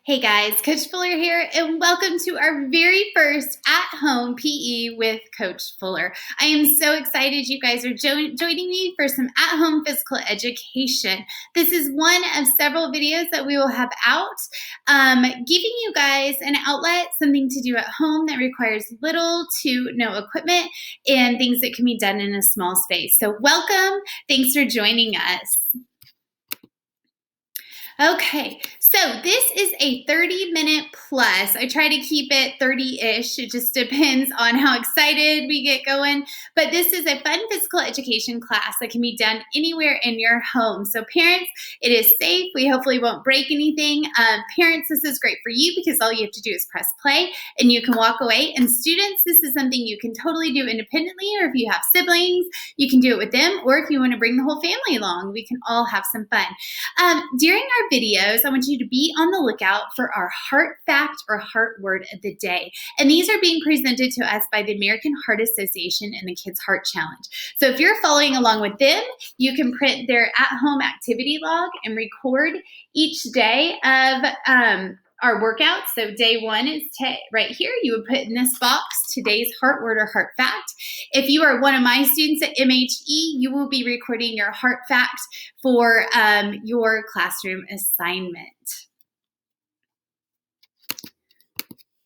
Hey guys, Coach Fuller here, and welcome to our very first at-home PE with Coach Fuller. I am so excited you guys are joining me for some at-home physical education. This is one of several videos that we will have out, giving you guys an outlet, something to do at home that requires little to no equipment and things that can be done in a small space. So welcome, thanks for joining us. Okay, so this is a 30-minute plus. I try to keep it 30-ish. It just depends on how excited we get going. But this is a fun physical education class that can be done anywhere in your home. So parents, it is safe. We hopefully won't break anything. Parents, this is great for you because all you have to do is press play and you can walk away. And students, this is something you can totally do independently, or if you have siblings, you can do it with them. Or if you want to bring the whole family along, we can all have some fun. During our videos, I want you to be on the lookout for our heart fact or heart word of the day. And these are being presented to us by the American Heart Association and the Kids Heart Challenge. So if you're following along with them, you can print their at-home activity log and record each day of our workouts. So day one is right here. You would put in this box today's heart word or heart fact. If you are one of my students at MHE, you will be recording your heart fact for your classroom assignment.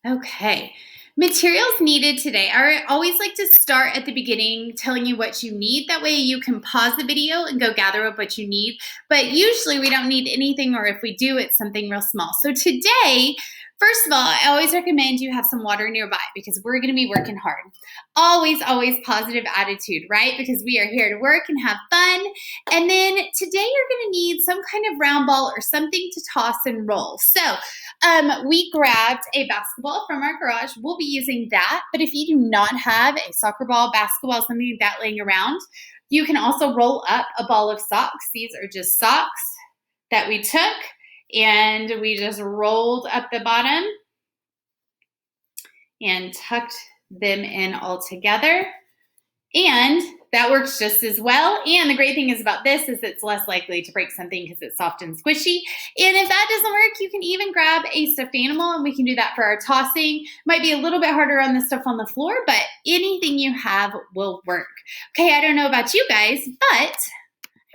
Okay. Materials needed today. I always like to start at the beginning telling you what you need. That way you can pause the video and go gather up what you need. But usually we don't need anything, or if we do, it's something real small. So today, first of all, I always recommend you have some water nearby because we're going to be working hard. Always, always positive attitude, right? Because we are here to work and have fun. And then today you're going to need some kind of round ball or something to toss and roll. So we grabbed a basketball from our garage. We'll be using that. But if you do not have a soccer ball, basketball, something like that laying around, you can also roll up a ball of socks. These are just socks that we took and we just rolled up the bottom and tucked them in all together. And that works just as well. And the great thing is about this is it's less likely to break something because it's soft and squishy. And if that doesn't work, you can even grab a stuffed animal, and we can do that for our tossing. Might be a little bit harder on the stuff on the floor, but anything you have will work. Okay, I don't know about you guys, but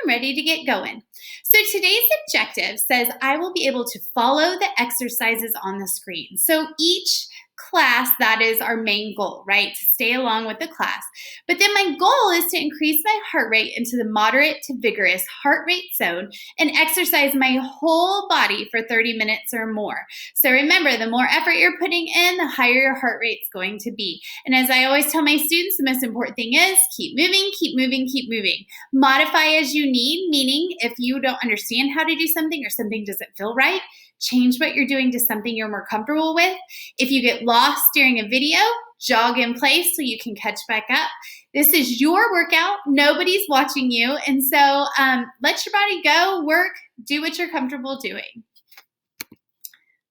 I'm ready to get going. So today's objective says I will be able to follow the exercises on the screen. So each class, that is our main goal, right? To stay along with the class. But then my goal is to increase my heart rate into the moderate to vigorous heart rate zone and exercise my whole body for 30 minutes or more. So remember, the more effort you're putting in, the higher your heart rate's going to be. And as I always tell my students, the most important thing is keep moving, keep moving, keep moving. Modify as you need, meaning if you don't understand how to do something or something doesn't feel right, change what you're doing to something you're more comfortable with. If you get lost during a video, jog in place so you can catch back up. This is your workout. Nobody's watching you. And so let your body go, work, do what you're comfortable doing.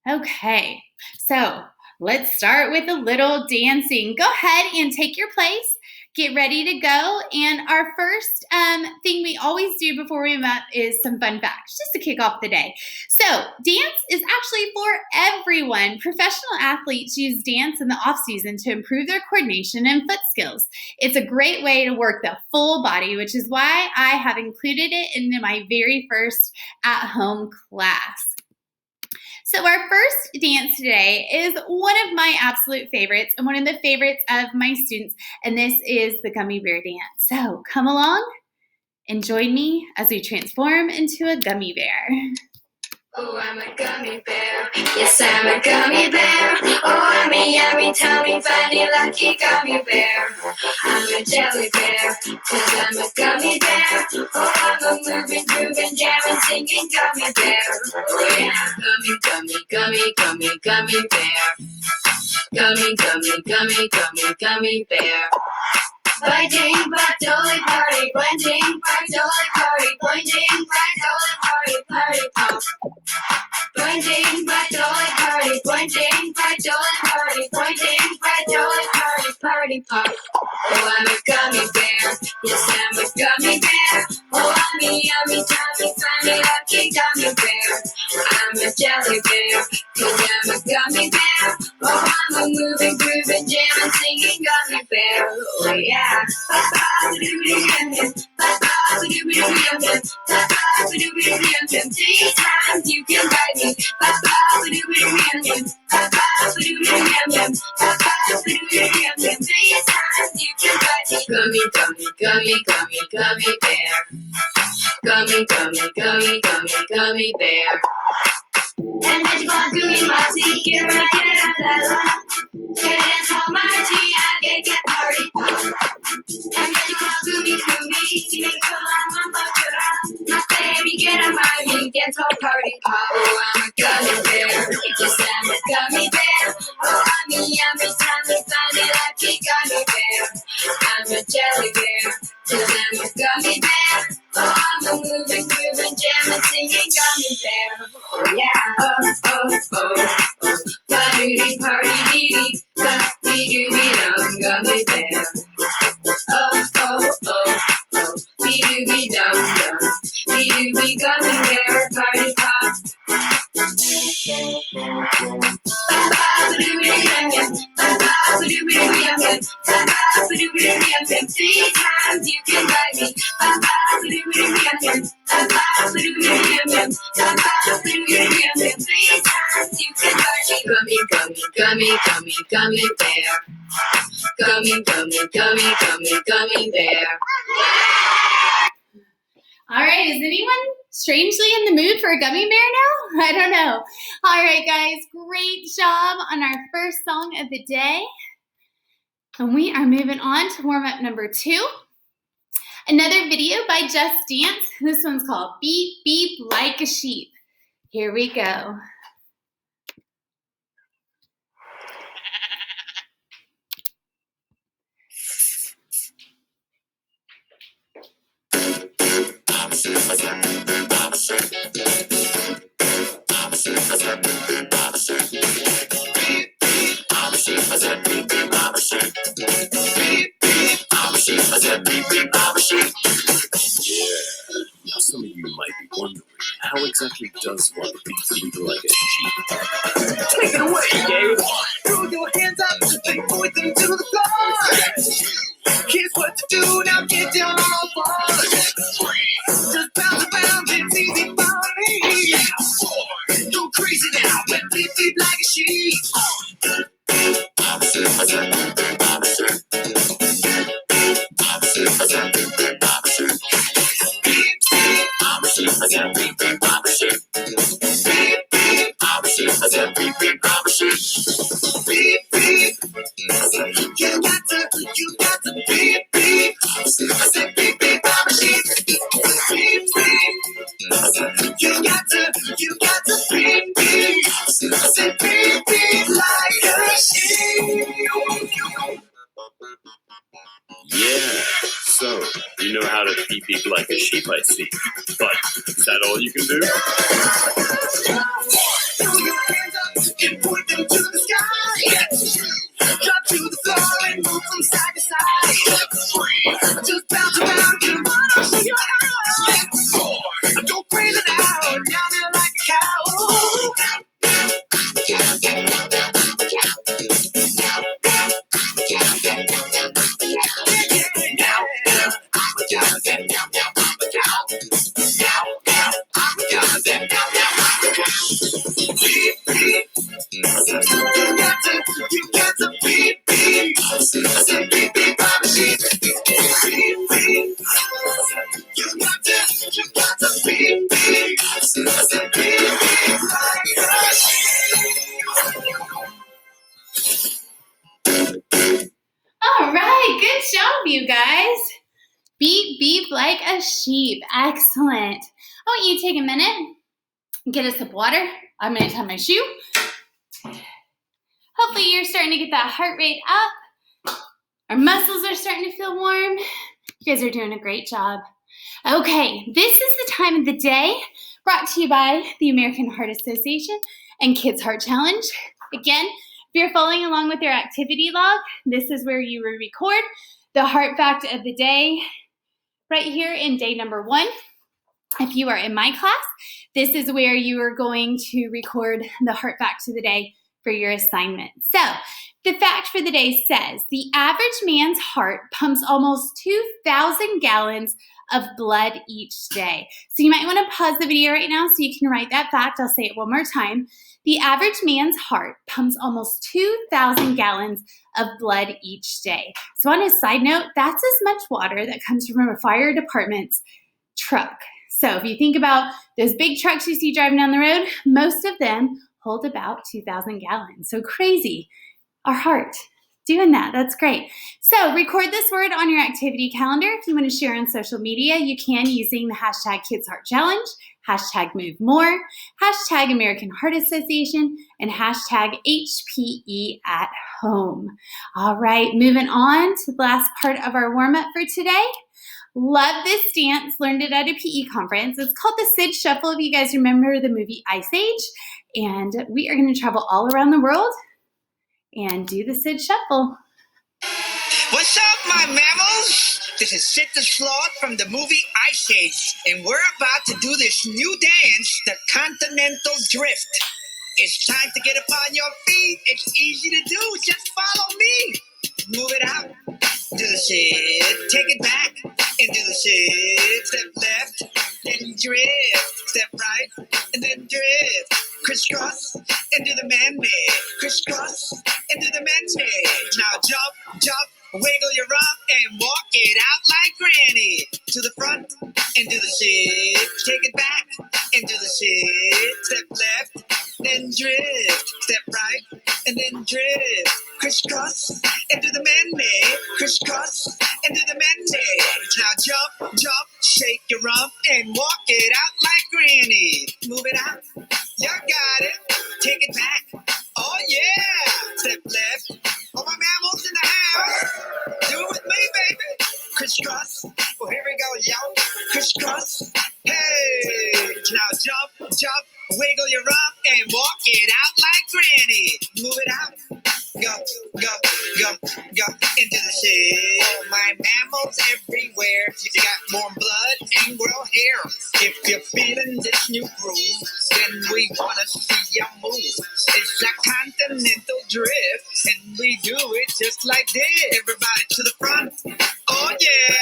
Okay, so let's start with a little dancing. Go ahead and take your place. Get ready to go. And our first thing we always do before we move up is some fun facts, just to kick off the day. So dance is actually for everyone. Professional athletes use dance in the off season to improve their coordination and foot skills. It's a great way to work the full body, which is why I have included it in my very first at-home class. So our first dance today is one of my absolute favorites and one of the favorites of my students, and this is the gummy bear dance. So come along and join me as we transform into a gummy bear. Oh, I'm a gummy bear. Yes, I'm a gummy bear. Oh, I'm a yummy, tummy, funny, lucky gummy bear. I'm a jelly bear, 'cause I'm a gummy bear. Oh, I'm a moving, grooving, jamming, singing gummy bear. Oh, yeah, gummy bear. Gummy bear. Biting, but dolly party, blending, but dolly party, blending, but dolly party, pop. Blending, but dolly party, blending, but dolly party, blending, but dolly party, pop. Oh, I'm a gummy bear. Yes, I'm a gummy bear. Oh, I'm a yummy, tummy, funny, lucky gummy bear. I'm a jelly bear, 'cause gummy bear. Oh, I'm a moving, grooving, jamming, singing gummy bear. Oh yeah. Three times you can bite me. Gummy, gummy, gummy, gummy, gummy bear. Gummy, gummy, gummy, gummy, gummy bear. And magical gooey mousy, get right, get out, get in so mighty, I get party pop. And magical gooey, gooey, make a mama my baby, get a mighty, get so party pop. Oh, I'm a gummy bear, yes, I'm a gummy bear. Oh, I'm a yummy, tummy, funny, lucky gummy bear. I'm a jelly bear, cause I'm a gummy bear. Oh, I'm a moving, grooving, jamming, singing gummy bear. Oh, yeah. Oh. Party, party, dee, dee, dum, gummy bear. Oh. Dee, dee, dum, dee, gummy bear, party pop. Three times you can bite me. Three times you can bite me. Gummy, gummy, gummy, gummy, gummy bear. Gummy, gummy, gummy, gummy, gummy bear. All right, is anyone strangely in the mood for a gummy bear now? I don't know. All right, guys, great job on our first song of the day. And we are moving on to warm-up number 2. Another video by Just Dance. This one's called Beep, Beep Like a Sheep. Here we go. Now some of you might be wondering, how exactly does one beat like a sheep? Take it away, Gabe! Throw your hands up, then point them to the floor! Here's what to do, now get down on all fours! Just bounce around, it's easy for me! Go crazy now, but beep beep like a sheep! You got to beep beep. I said beep beep, I'm a sheep. Beep beep. You got to beep beep. I said beep beep like a sheep. Yeah, so you know how to beep beep like a sheep, I see. But is that all you can do? Throw your hands up and point them to the sky. Drop to the floor and move from side to side. Just bounce around, come on, I'll show you how. Go crazy now, down there like a cow. You got to beep beep. I said beep beep, I'm a sheep. Beep beep. You got to beep beep. I said beep beep like a sheep. All right, good job, you guys. Beep, beep like a sheep. Excellent. I want you to take a minute, get a sip of water. I'm going to tie my shoe. Hopefully you're starting to get that heart rate up. Our muscles are starting to feel warm. You guys are doing a great job. Okay, this is the time of the day brought to you by the American Heart Association and Kids Heart Challenge. Again, if you're following along with your activity log, this is where you will record the heart fact of the day right here in day number 1. If you are in my class, this is where you are going to record the heart fact of the day for your assignment. So the fact for the day says the average man's heart pumps almost 2,000 gallons of blood each day. So you might want to pause the video right now so you can write that fact. I'll say it one more time. The average man's heart pumps almost 2,000 gallons of blood each day. So on a side note, that's as much water that comes from a fire department's truck. So if you think about those big trucks you see driving down the road, most of them hold about 2,000 gallons. So crazy. Our heart doing that. That's great. So record this word on your activity calendar. If you want to share on social media, you can using the hashtag Kids Heart Challenge, hashtag Move More, hashtag American Heart Association, and hashtag HPE at home. All right, moving on to the last part of our warm-up for today. Love this dance, learned it at a PE conference. It's called the Sid Shuffle, if you guys remember the movie Ice Age. And we are going to travel all around the world and do the Sid Shuffle. What's up, my mammals? This is Sid the Sloth from the movie Ice Age, and we're about to do this new dance, the Continental Drift. It's time to get up on your feet. It's easy to do. Just follow me. Move it out. Do the Sid. Take it back. And do the Sid. Step left. Then drift. Step right. And then drift. Crisscross. And do the man-made. Crisscross. And do the man-made. Now jump, jump. Wiggle your rump and walk it out like granny. To the front and do the Sid. Take it back and do the Sid. Step left, then drift. Step right and then drift. Crisscross and do the man-made. Crisscross and do the man-made. Now jump, jump, shake your rump and walk it out like granny. Move it out. You got it. Take it back. Oh yeah. Step left. All my mammals in the house. Do it with me, baby. Crisscross. Oh, here we go, yo. Crisscross. Hey. Now jump, jump, wiggle your rump and walk it out like granny. Move it out. Go, go, go, go into the Sid. Oh, my mammals everywhere. You got warm blood and grow hair. If you're feeling this new groove, then we want to see you move. It's a continental drift, and we do it just like this. Everybody to the front. Oh, yeah.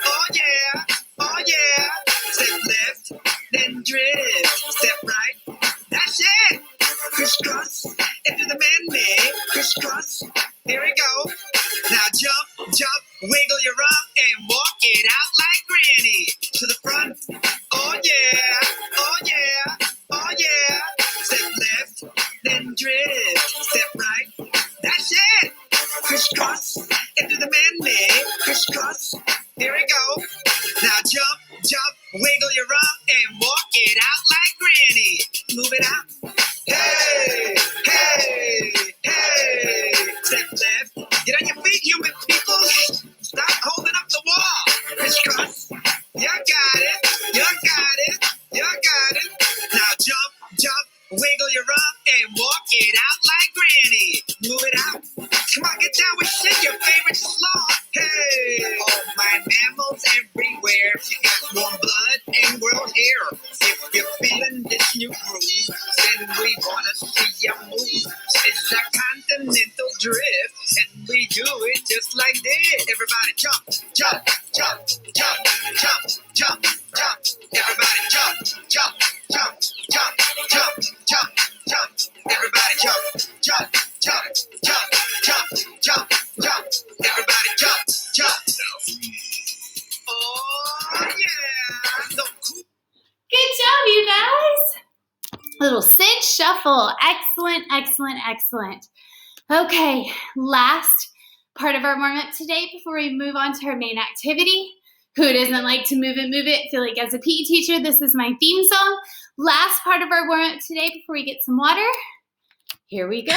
Oh, yeah. Oh, yeah. Step left, then drift. Step right. That's it. Crisscross into the man-made. Crisscross. Here we go. Now jump, jump, wiggle your rump and walk it out like granny. To the front. Oh yeah. Oh yeah. Oh yeah. Step left, then drift. Step right. That's it. Crisscross into the man-made. Crisscross. Here we go. Now jump, jump, wiggle your rump and walk it out like granny. Move it out. Hey, hey, hey. Step left. Get on your feet, human people. Stop holding up the wall. Crisscross. You got it. You got it. You got it. Now jump, jump, wiggle your rump and walk it out like granny. Move it out. Come on, get down with Sid, your favorite sloth. Hey, all my mammals everywhere. You got warm blood and grow hair. If you're feeling this new groove, then we wanna see you move. It's a continental drift, and we do it just like this. Everybody jump, jump, jump, jump, jump, jump, jump. Everybody jump, jump, jump, jump, jump, jump, jump. Everybody jump, jump, jump, jump, jump, jump, jump. Everybody jump, jump. Oh yeah, so cool. Good job, you guys. Little Sid Shuffle. Excellent, excellent, excellent. Okay, last part of our warm-up today before we move on to our main activity. Who doesn't like to move it, move it? I feel like as a PE teacher, this is my theme song. Last part of our warm-up today before we get some water. Here we go.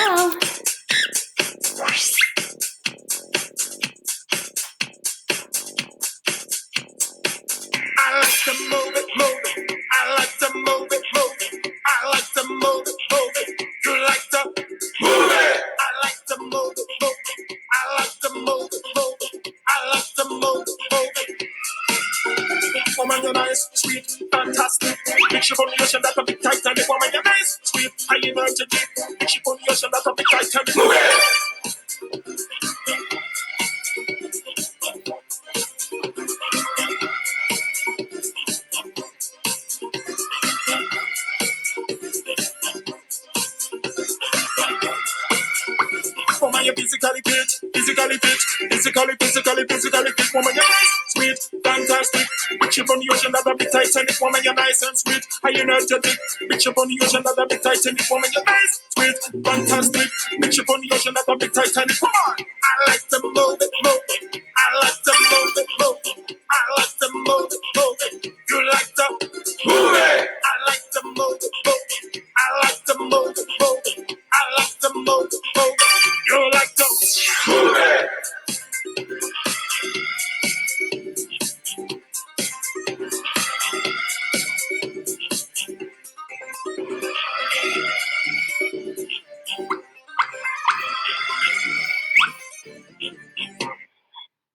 I like to move it, move it. I like to move it, move it. I like to move it, move it. You like to move it. I like to move it, move it. I like to move it, move it. I like to move it, move it. Woman, you're nice, sweet, fantastic. Make sure on the ocean that a bit tight and the woman, you're nice, sweet, I learn to deep. Make sure on the ocean. ocean that a big Titanic. Move it! Woman, you physically fit, physically fit, physically fit. Woman, you're nice, sweet, fantastic. Bitch up on the ocean, that a big Titanic. Woman, you're nice and sweet, are you energetic? Bitch up on the ocean, that a big Titanic. Woman, you're nice, sweet, fantastic. Bitch up on the ocean, that a big Titanic. Come on, I like to move it, move it. I like to move it, move it. I like to move it, move it. You like to move it. I like to move it, move it. I like to move it, move it. I like to move it, move it. You like to move it.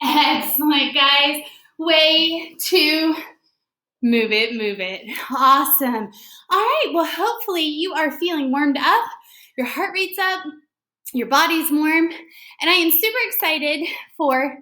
Excellent, guys. Way to move it, move it. Awesome. All right, well, hopefully you are feeling warmed up. Your heart rate's up, your body's warm, and I am super excited for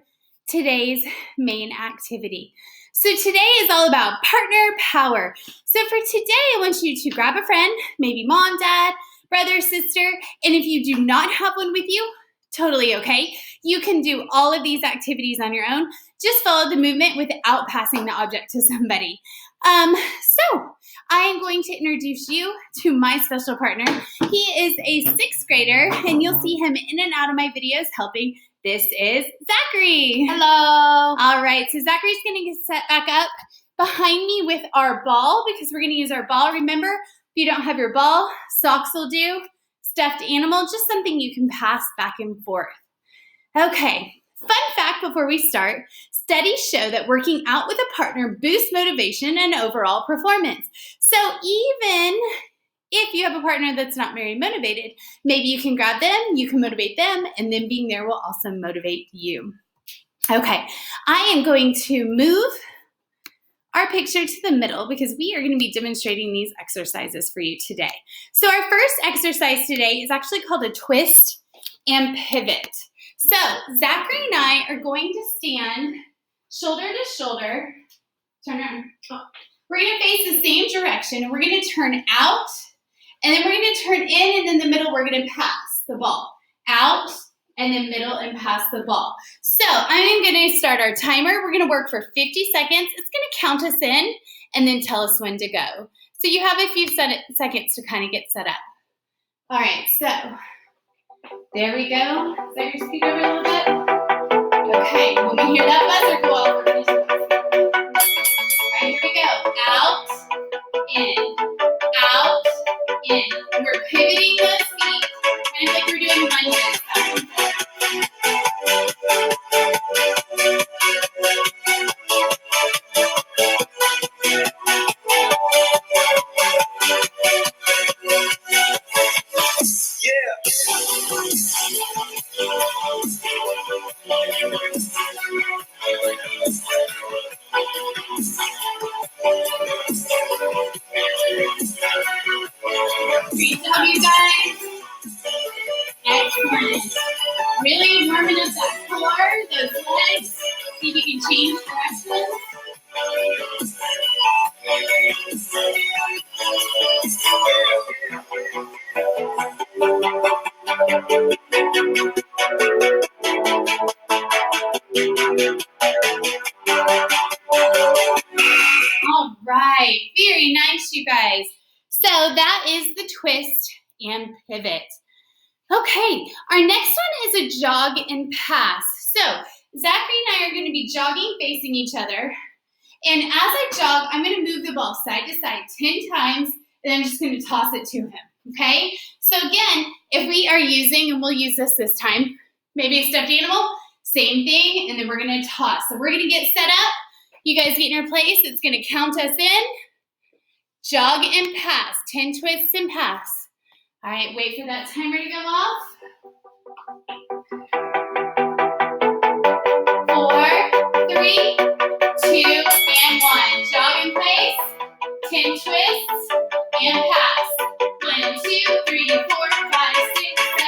today's main activity. So today is all about partner power. So for today, I want you to grab a friend, maybe mom, dad, brother, sister, and if you do not have one with you, totally okay. You can do all of these activities on your own. Just follow the movement without passing the object to somebody. So I am going to introduce you to my special partner. He is a 6th grader, and you'll see him in and out of my videos helping. This is Zachary. Hello. All right, so Zachary's going to get set back up behind me with our ball because we're going to use our ball. Remember, if you don't have your ball, socks will do. Stuffed animal, just something you can pass back and forth. Okay, fun fact before we start, studies show that working out with a partner boosts motivation and overall performance. So even if you have a partner that's not very motivated, maybe you can grab them, you can motivate them, and then being there will also motivate you. Okay, I am going to move our picture to the middle because we are going to be demonstrating these exercises for you today. So our first exercise today is actually called a twist and pivot. So Zachary and I are going to stand shoulder to shoulder. Turn around. We're going to face the same direction, and we're going to turn out, and then we're going to turn in, and in the middle we're going to pass the ball. Out, and then middle and pass the ball. So I'm going to start our timer. We're going to work for 50 seconds. It's going to count us in and then tell us when to go. So you have a few seconds to kind of get set up. All right, so there we go. Is that your speed over a little bit? Okay, when we hear that buzzer go off, we're going to do this. All right, here we go. Out, in, out, in. And we're pivoting those feet, kind of like we're doing lunges. Great job, you guys. Excellent. Really warming up that core, those legs. See if you can change direction. All right, very nice, you guys. So that is the twist and pivot. Okay, our next one is a jog and pass. So Zachary and I are going to be jogging facing each other. And as I jog, I'm going to move the ball side to side 10 times, and I'm just going to toss it to him, okay? So again, if we are using, and we'll use this time, maybe a stuffed animal, same thing, and then we're going to toss. So we're going to get set up. You guys get in your place. It's going to count us in. Jog and pass, 10 twists and pass. All right, wait for that timer to go off. 4, 3, 2, and 1. Jog in place, 10 twists, and pass. 1, 2, 3, 4, 5, 6,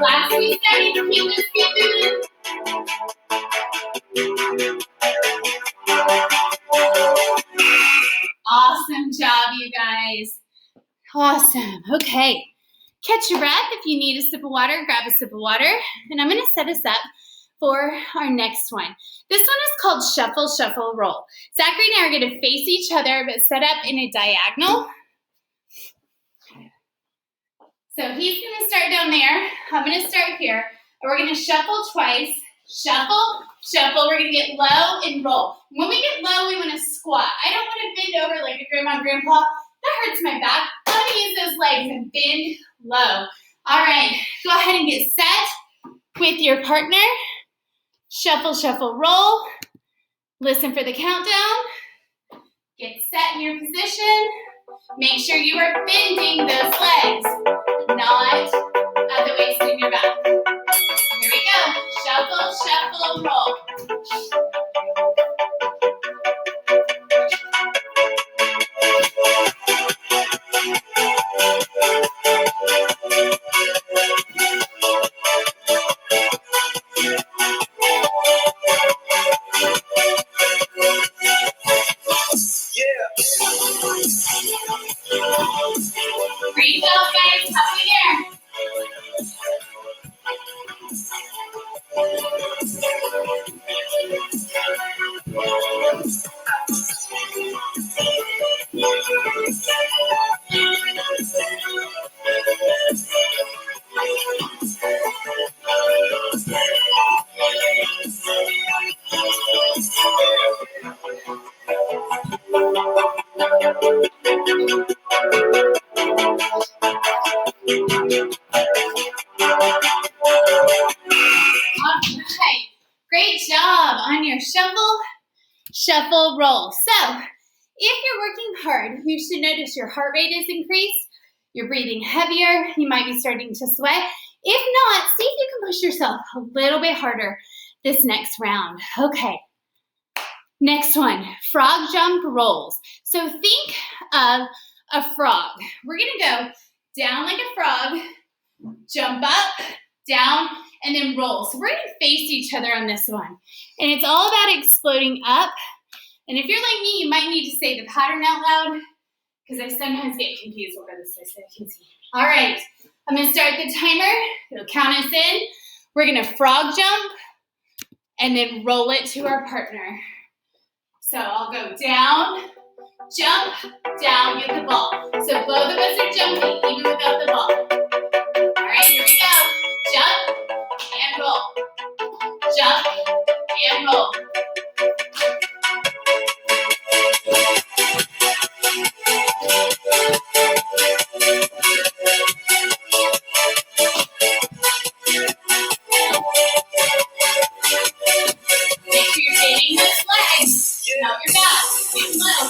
Last we started, keep this moving. Awesome job, you guys. Awesome. Okay. Catch your breath. If you need a sip of water, grab a sip of water. And I'm going to set us up for our next one. This one is called Shuffle, Shuffle, Roll. Zachary and I are going to face each other, but set up in a diagonal. So he's going to start down there. I'm going to start here. And we're going to shuffle twice. Shuffle, shuffle. We're going to get low and roll. When we get low, we want to squat. I don't want to bend over like a grandma and grandpa. That hurts my back. I want to use those legs and bend low. All right, go ahead and get set with your partner. Shuffle, shuffle, roll. Listen for the countdown. Get set in your position. Make sure you are bending those legs, not at the waist in your back. Here we go. Shuffle, shuffle, roll. Great job, guys. How are we there? Okay, great job on your shuffle, shuffle, roll. So, if you're working hard, you should notice your heart rate is increased, you're breathing heavier, you might be starting to sweat. If not, see if you can push yourself a little bit harder this next round. Okay, next one, frog jump rolls. So think of a frog. We're gonna go down like a frog, jump up, down, and then roll. So we're gonna face each other on this one. And it's all about exploding up. And if you're like me, you might need to say the pattern out loud because I sometimes get confused. We'll go this way so I can see. All right, I'm gonna start the timer. It'll count us in. We're gonna frog jump and then roll it to our partner. So I'll go down, jump, down, get the ball. So both of us are jumping even without the ball. All right, here we go. Jump and roll. Jump and roll. Make sure you're bending those legs, not your back. Get low.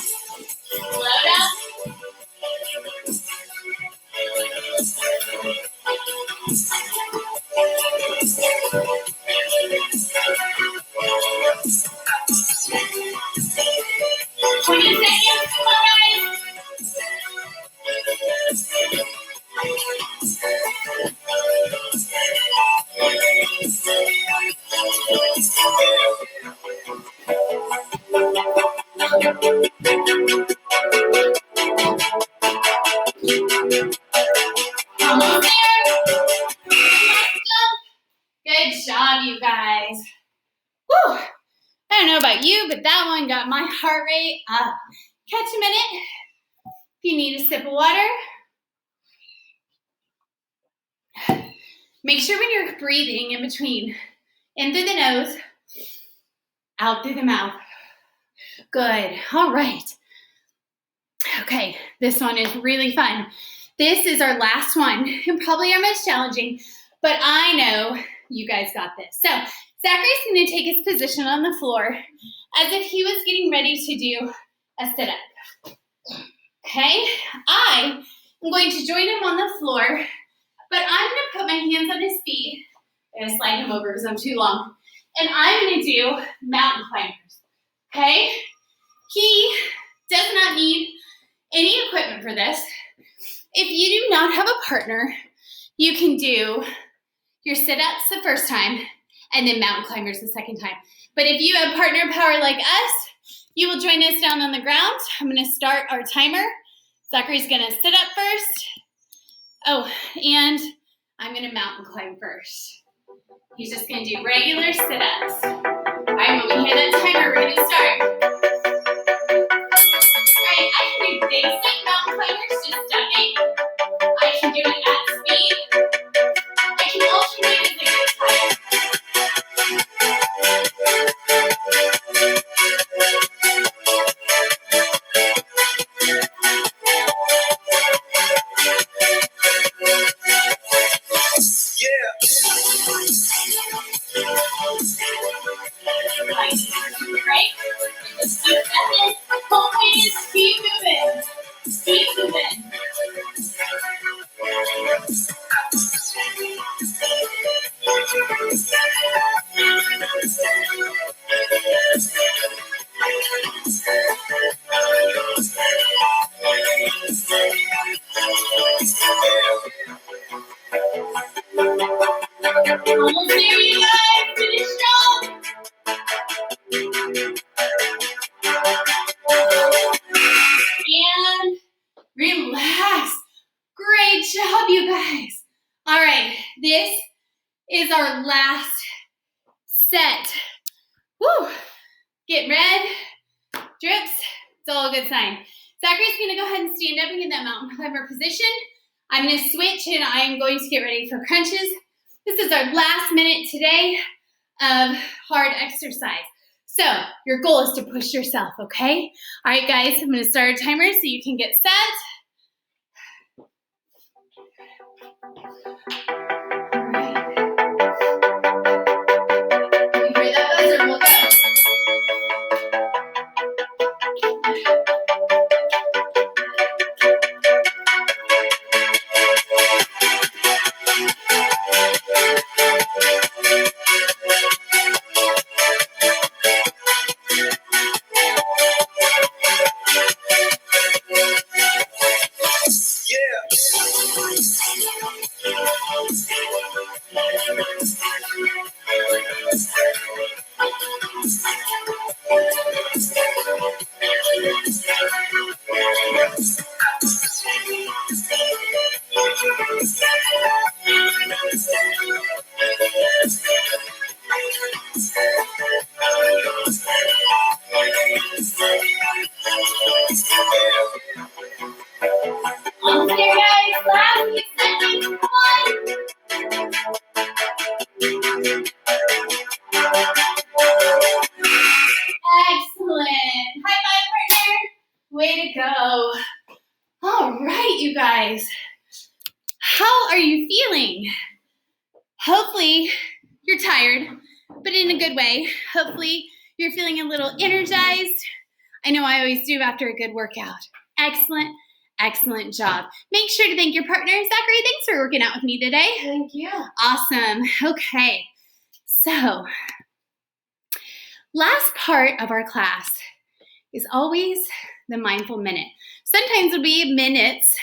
Load up. Almost there. Good job, you guys. Whew. I don't know about you, but that one got my heart rate up. Catch a minute. If you need a sip of water, make sure when you're breathing in between, in through the nose, out through the mouth. Good. All right. Okay, this one is really fun. This is our last one and probably our most challenging, but I know you guys got this. So Zachary's going to take his position on the floor as if he was getting ready to do a sit-up. Okay, I am going to join him on the floor, but I'm going to put my hands on his feet. I'm going to slide him over because I'm too long. And I'm going to do mountain climbers, okay? He does not need any equipment for this. If you do not have a partner, you can do your sit-ups the first time, and then mountain climbers the second time. But if you have partner power like us, you will join us down on the ground. I'm gonna start our timer. Zachary's gonna sit up first. Oh, and I'm gonna mountain climb first. He's just gonna do regular sit-ups. All right, when we hear that timer, we're gonna start. All right, I can do basic mountain climbers, just stepping. I can do it at speed. I can alternate as I get tired. Right? Just keep stepping. Always keep moving. Keep moving. Almost there, you guys. Finish strong. And relax. Great job, you guys. All right, this is our last set. Woo! Get red, drips. It's all a good sign. Zachary's gonna go ahead and stand up and get that mountain climber position. I'm gonna switch and I'm going to get ready for crunches. This is our last minute today of hard exercise. So your goal is to push yourself, okay? All right, guys, I'm gonna start a timer so you can get set. All right. You hear that buzzer? We'll go. Almost there, guys. Last 6 seconds. Come on. Excellent. High five, partner. Way to go. All right, you guys. How are you feeling? Hopefully you're tired, but in a good way. Hopefully you're feeling a little energized. I know I always do after a good workout. Excellent, excellent job. Make sure to thank your partner. Zachary, thanks for working out with me today. Thank you. Awesome. Okay, so last part of our class is always the mindful minute. Sometimes it'll be minutes,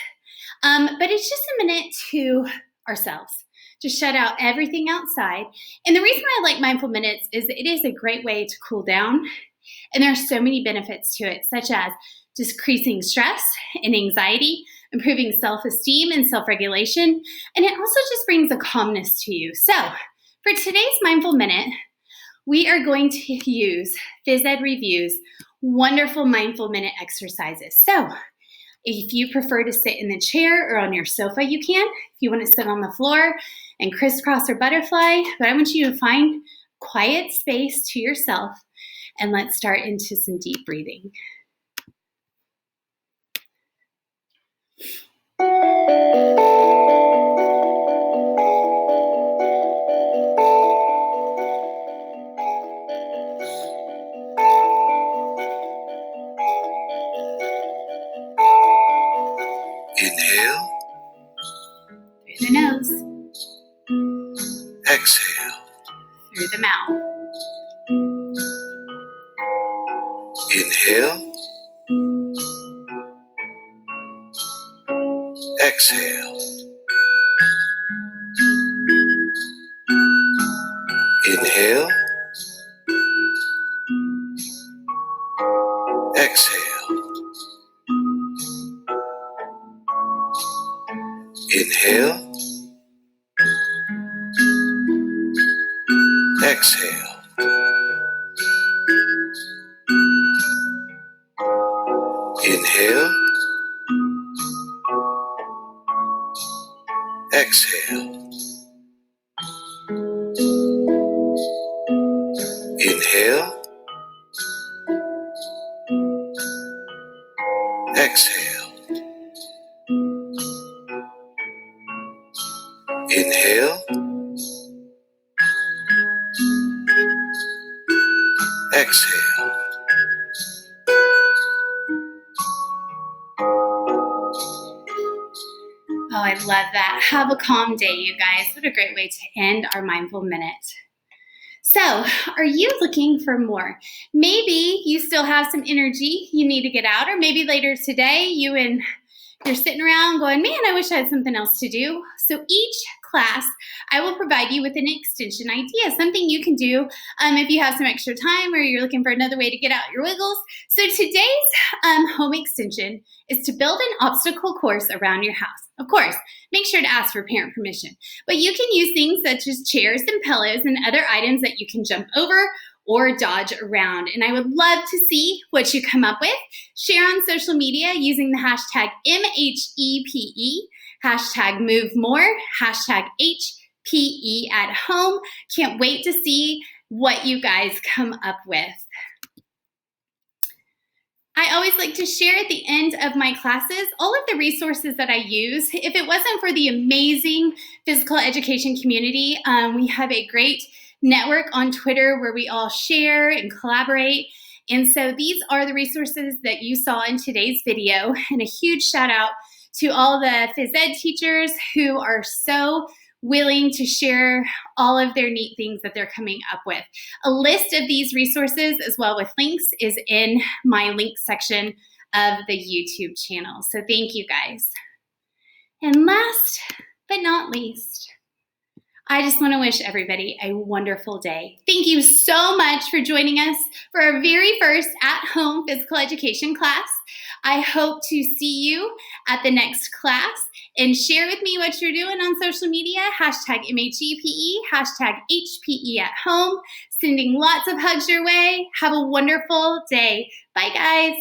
but it's just a minute to ourselves. Just shut out everything outside. And the reason I like mindful minutes is that it is a great way to cool down. And there are so many benefits to it, such as decreasing stress and anxiety, improving self-esteem and self-regulation. And it also just brings a calmness to you. So for today's mindful minute, we are going to use Phys Ed Review's wonderful mindful minute exercises. So if you prefer to sit in the chair or on your sofa, you can. If you want to sit on the floor and crisscross or butterfly, but I want you to find quiet space to yourself, and let's start into some deep breathing. Inhale, Through the nose, exhale. through the mouth. Inhale, exhale. Inhale. Exhale. Inhale. Exhale. Inhale. Exhale. Inhale. Exhale. Inhale. Exhale. Oh, I love that. Have a calm day, you guys. What a great way to end our mindful minute. So, are you looking for more? Maybe you still have some energy you need to get out, or maybe later today you're sitting around going, man, I wish I had something else to do. So each class, I will provide you with an extension idea, something you can do if you have some extra time or you're looking for another way to get out your wiggles. So today's home extension is to build an obstacle course around your house. Of course, make sure to ask for parent permission, but you can use things such as chairs and pillows and other items that you can jump over or dodge around. And I would love to see what you come up with. Share on social media using the hashtag MHEPE, hashtag move more, hashtag HPE at home. Can't wait to see what you guys come up with. I always like to share at the end of my classes all of the resources that I use. If it wasn't for the amazing physical education community, we have a great network on Twitter where we all share and collaborate. And so these are the resources that you saw in today's video. And a huge shout out to all the phys ed teachers who are so willing to share all of their neat things that they're coming up with. A list of these resources as well with links is in my link section of the YouTube channel. So thank you guys. And last but not least, I just want to wish everybody a wonderful day. Thank you so much for joining us for our very first at-home physical education class. I hope to see you at the next class and share with me what you're doing on social media, hashtag MHEPE, hashtag HPE at home. Sending lots of hugs your way. Have a wonderful day. Bye, guys.